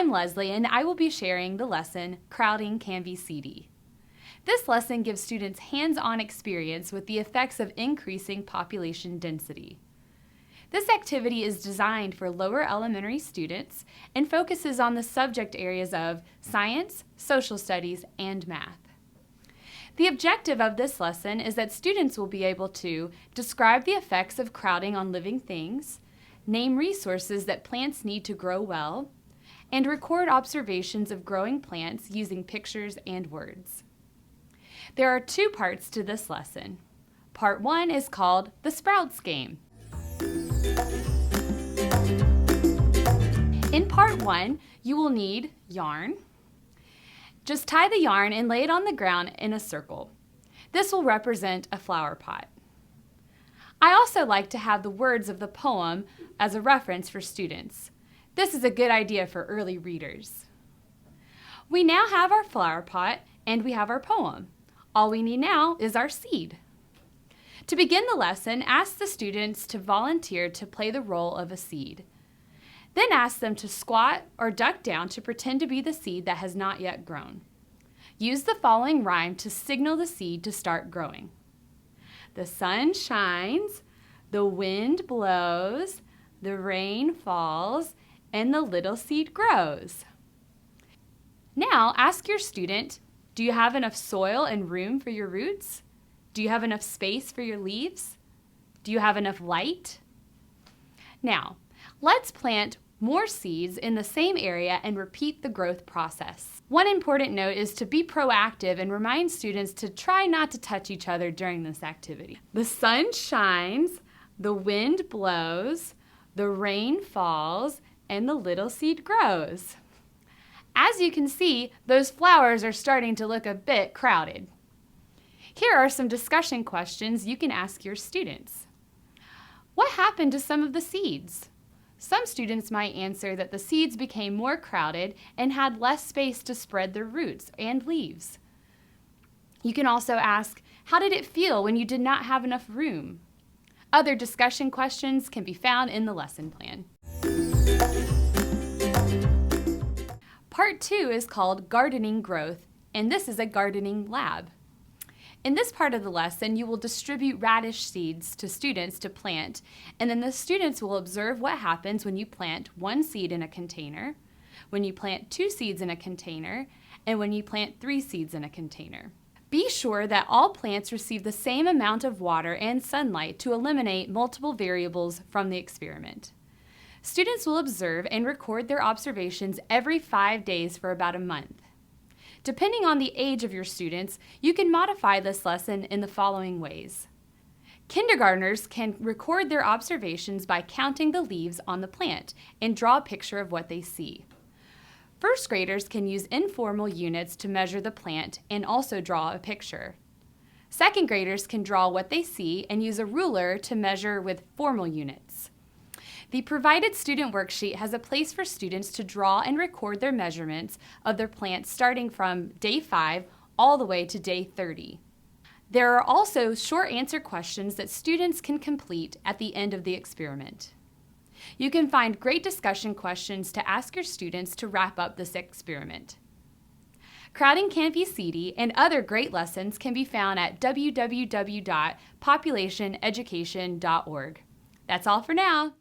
I'm Leslie, and I will be sharing the lesson, Crowding Can Be Seedy. This lesson gives students hands-on experience with the effects of increasing population density. This activity is designed for lower elementary students and focuses on the subject areas of science, social studies, and math. The objective of this lesson is that students will be able to describe the effects of crowding on living things, name resources that plants need to grow well, and record observations of growing plants using pictures and words. There are two parts to this lesson. Part 1 is called the Sprouts Game. In Part 1, you will need yarn. Just tie the yarn and lay it on the ground in a circle. This will represent a flower pot. I also like to have the words of the poem as a reference for students. This is a good idea for early readers. We now have our flower pot and we have our poem. All we need now is our seed. To begin the lesson, ask the students to volunteer to play the role of a seed. Then ask them to squat or duck down to pretend to be the seed that has not yet grown. Use the following rhyme to signal the seed to start growing. The sun shines, the wind blows, the rain falls, and the little seed grows. Now ask your student, do you have enough soil and room for your roots? Do you have enough space for your leaves? Do you have enough light? Now, let's plant more seeds in the same area and repeat the growth process. One important note is to be proactive and remind students to try not to touch each other during this activity. The sun shines, the wind blows, the rain falls, and the little seed grows. As you can see, those flowers are starting to look a bit crowded. Here are some discussion questions you can ask your students. What happened to some of the seeds? Some students might answer that the seeds became more crowded and had less space to spread their roots and leaves. You can also ask, how did it feel when you did not have enough room? Other discussion questions can be found in the lesson plan. Part 2 is called Gardening Growth, and this is a gardening lab. In this part of the lesson, you will distribute radish seeds to students to plant, and then the students will observe what happens when you plant one seed in a container, when you plant 2 seeds in a container, and when you plant 3 seeds in a container. Be sure that all plants receive the same amount of water and sunlight to eliminate multiple variables from the experiment. Students will observe and record their observations every 5 days for about a month. Depending on the age of your students, you can modify this lesson in the following ways. Kindergartners can record their observations by counting the leaves on the plant and draw a picture of what they see. First graders can use informal units to measure the plant and also draw a picture. Second graders can draw what they see and use a ruler to measure with formal units. The provided student worksheet has a place for students to draw and record their measurements of their plants starting from day 5 all the way to day 30. There are also short answer questions that students can complete at the end of the experiment. You can find great discussion questions to ask your students to wrap up this experiment. Crowding Can Be Seedy and other great lessons can be found at www.populationeducation.org. That's all for now.